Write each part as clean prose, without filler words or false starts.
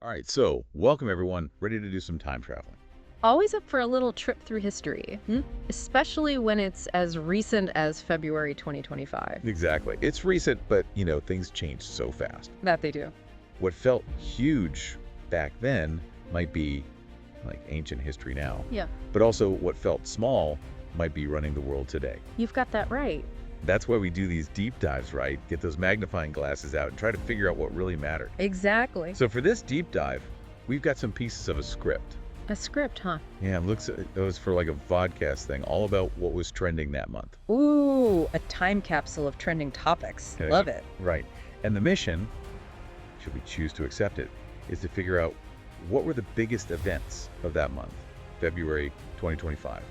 All right, so welcome everyone. Ready to do some time traveling. Always up for a little trip through history, especially when it's as recent as February 2025. Exactly. It's recent, but things change so fast. That they do. What felt huge back then might be like ancient history now. Yeah, But also what felt small might be running the world today. you've got that right. That's why we do these deep dives, right? Get those magnifying glasses out and try to figure out what really mattered. Exactly. So for this deep dive, we've got some pieces of a script. A script, huh? Yeah, it was for like a Vodcast thing, all about what was trending that month. Ooh, a time capsule of trending topics. Okay. Love it. Right. And the mission, should we choose to accept it, is to figure out what were the biggest events of that month, February 2025.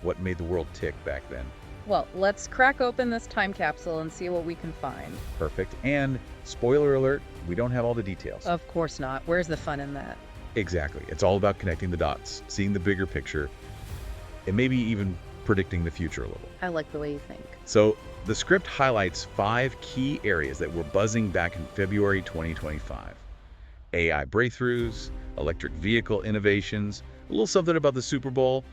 What made the world tick back then? Well, let's crack open this time capsule and see what we can find. Perfect. And spoiler alert, we don't have all the details. Of course not. Where's the fun in that? Exactly. It's all about connecting the dots, seeing the bigger picture, and maybe even predicting the future a little. I like the way you think. So the script highlights 5 key areas that were buzzing back in February 2025. AI breakthroughs, electric vehicle innovations, a little something about the Super Bowl,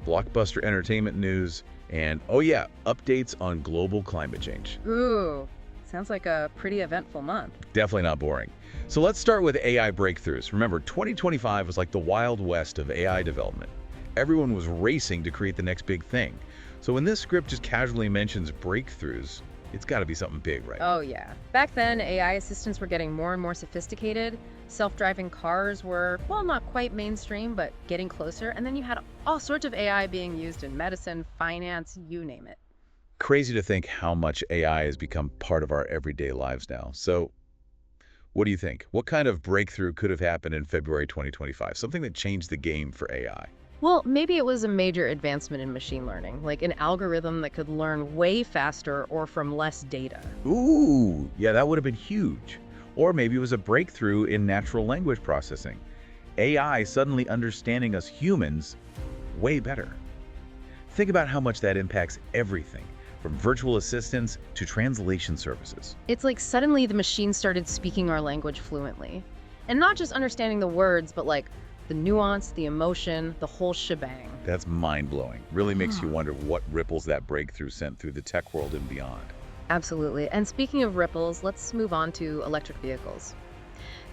blockbuster entertainment news, and oh yeah, updates on global climate change. Ooh, sounds like a pretty eventful month. Definitely not boring. So let's start with AI breakthroughs. Remember, 2025 was like the Wild West of AI development. Everyone was racing to create the next big thing. So when this script just casually mentions breakthroughs, it's got to be something big, right? Oh, yeah. Back then, AI assistants were getting more and more sophisticated. Self-driving cars were, well, not quite mainstream, but getting closer. And then you had all sorts of AI being used in medicine, finance, you name it. Crazy to think how much AI has become part of our everyday lives now. So what do you think? What kind of breakthrough could have happened in February 2025? Something that changed the game for AI. Well, maybe it was a major advancement in machine learning, like an algorithm that could learn way faster or from less data. Ooh, yeah, that would have been huge. Or maybe it was a breakthrough in natural language processing. AI suddenly understanding us humans way better. Think about how much that impacts everything, from virtual assistants to translation services. It's like suddenly the machine started speaking our language fluently. And not just understanding the words, but like the nuance, the emotion, the whole shebang. That's mind-blowing. Really makes you wonder what ripples that breakthrough sent through the tech world and beyond. Absolutely. And speaking of ripples, let's move on to electric vehicles.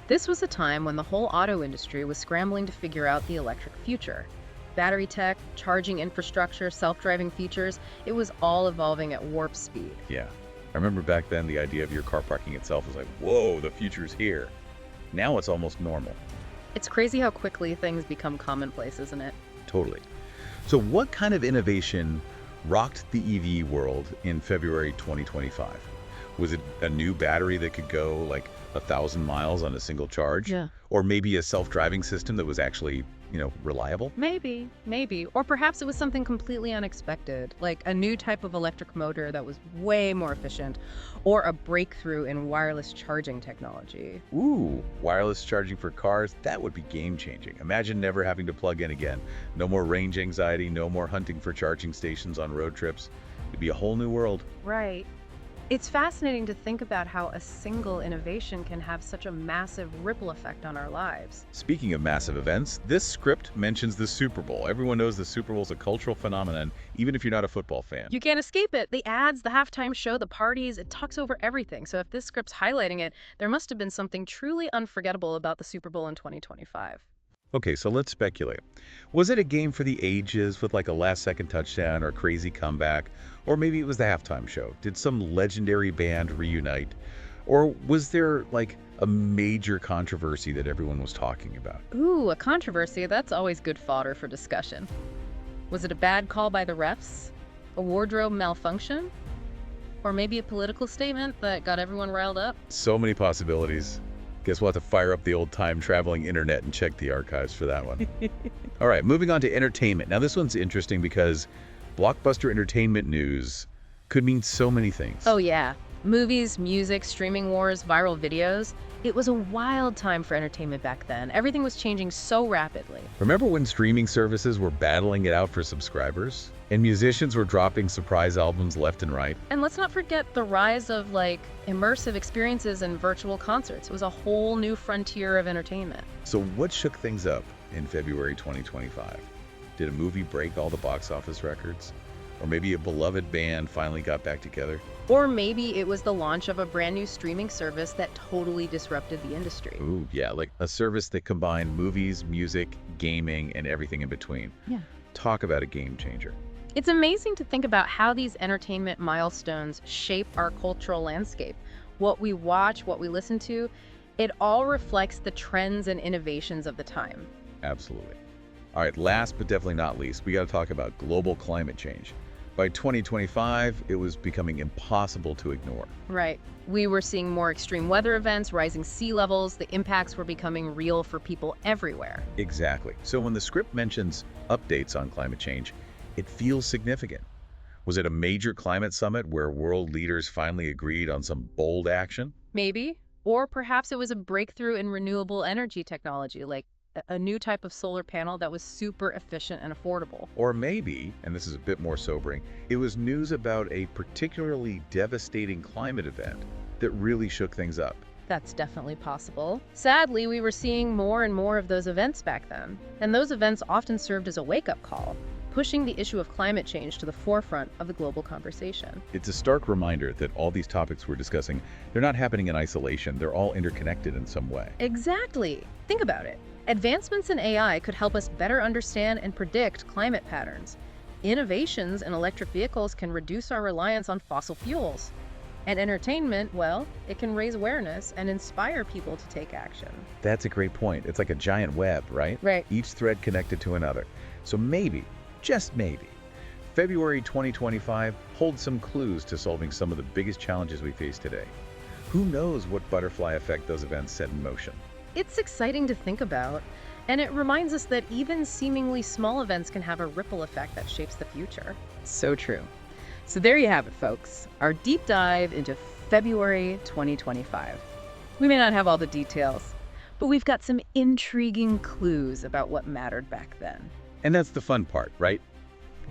This was a time when the whole auto industry was scrambling to figure out the electric future. Battery tech, charging infrastructure, self-driving features, it was all evolving at warp speed. Yeah. I remember back then the idea of your car parking itself was like, whoa, the future's here. Now it's almost normal. It's crazy how quickly things become commonplace, isn't it? Totally. So what kind of innovation rocked the EV world in February 2025? Was it a new battery that could go like 1,000 miles on a single charge? Yeah. Or maybe a self-driving system that was actually, reliable? Maybe. Or perhaps it was something completely unexpected, like a new type of electric motor that was way more efficient, or a breakthrough in wireless charging technology. Ooh, wireless charging for cars, that would be game-changing. Imagine never having to plug in again. No more range anxiety, no more hunting for charging stations on road trips. It'd be a whole new world. Right. It's fascinating to think about how a single innovation can have such a massive ripple effect on our lives. Speaking of massive events, this script mentions the Super Bowl. Everyone knows the Super Bowl is a cultural phenomenon, even if you're not a football fan. You can't escape it. The ads, the halftime show, the parties, it talks over everything. So if this script's highlighting it, there must have been something truly unforgettable about the Super Bowl in 2025. Okay, so let's speculate. Was it a game for the ages with like a last-second touchdown or crazy comeback? Or maybe it was the halftime show. Did some legendary band reunite? Or was there like a major controversy that everyone was talking about? Ooh, a controversy. That's always good fodder for discussion. Was it a bad call by the refs? A wardrobe malfunction? Or maybe a political statement that got everyone riled up? So many possibilities. Guess we'll have to fire up the old time-traveling internet and check the archives for that one. All right, moving on to entertainment. Now, this one's interesting because blockbuster entertainment news could mean so many things. Oh, yeah. Movies, music, streaming wars, viral videos. It was a wild time for entertainment back then. Everything was changing so rapidly. Remember when streaming services were battling it out for subscribers? And musicians were dropping surprise albums left and right? And let's not forget the rise of immersive experiences and virtual concerts. It was a whole new frontier of entertainment. So what shook things up in February 2025? Did a movie break all the box office records? Or maybe a beloved band finally got back together? Or maybe it was the launch of a brand new streaming service that totally disrupted the industry. Ooh, yeah, like a service that combined movies, music, gaming, and everything in between. Yeah. Talk about a game changer. It's amazing to think about how these entertainment milestones shape our cultural landscape. What we watch, what we listen to, it all reflects the trends and innovations of the time. Absolutely. All right, last but definitely not least, we got to talk about global climate change. By 2025, it was becoming impossible to ignore. Right. We were seeing more extreme weather events, rising sea levels. The impacts were becoming real for people everywhere. Exactly. So when the script mentions updates on climate change, it feels significant. Was it a major climate summit where world leaders finally agreed on some bold action? Maybe. Or perhaps it was a breakthrough in renewable energy technology, like a new type of solar panel that was super efficient and affordable. Or maybe, and this is a bit more sobering, it was news about a particularly devastating climate event that really shook things up. That's definitely possible. Sadly, we were seeing more and more of those events back then. And those events often served as a wake-up call, pushing the issue of climate change to the forefront of the global conversation. It's a stark reminder that all these topics we're discussing, they're not happening in isolation. They're all interconnected in some way. Exactly. Think about it. Advancements in AI could help us better understand and predict climate patterns. Innovations in electric vehicles can reduce our reliance on fossil fuels. And entertainment, well, it can raise awareness and inspire people to take action. That's a great point. It's like a giant web, right? Right. Each thread connected to another. So maybe, just maybe, February 2025 holds some clues to solving some of the biggest challenges we face today. Who knows what butterfly effect those events set in motion? It's exciting to think about, and it reminds us that even seemingly small events can have a ripple effect that shapes the future. So true. So there you have it, folks. Our deep dive into February 2025. We may not have all the details, but we've got some intriguing clues about what mattered back then. And that's the fun part, right?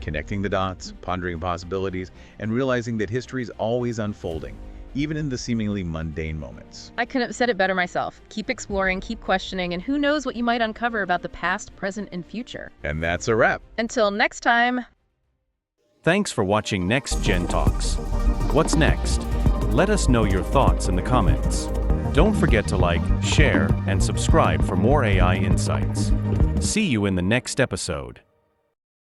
Connecting the dots, pondering possibilities, and realizing that history is always unfolding, even in the seemingly mundane moments. I couldn't have said it better myself. Keep exploring, keep questioning, and who knows what you might uncover about the past, present, and future. And that's a wrap. Until next time. Thanks for watching NextGenTalks. What's next? Let us know your thoughts in the comments. Don't forget to like, share, and subscribe for more AI insights. See you in the next episode.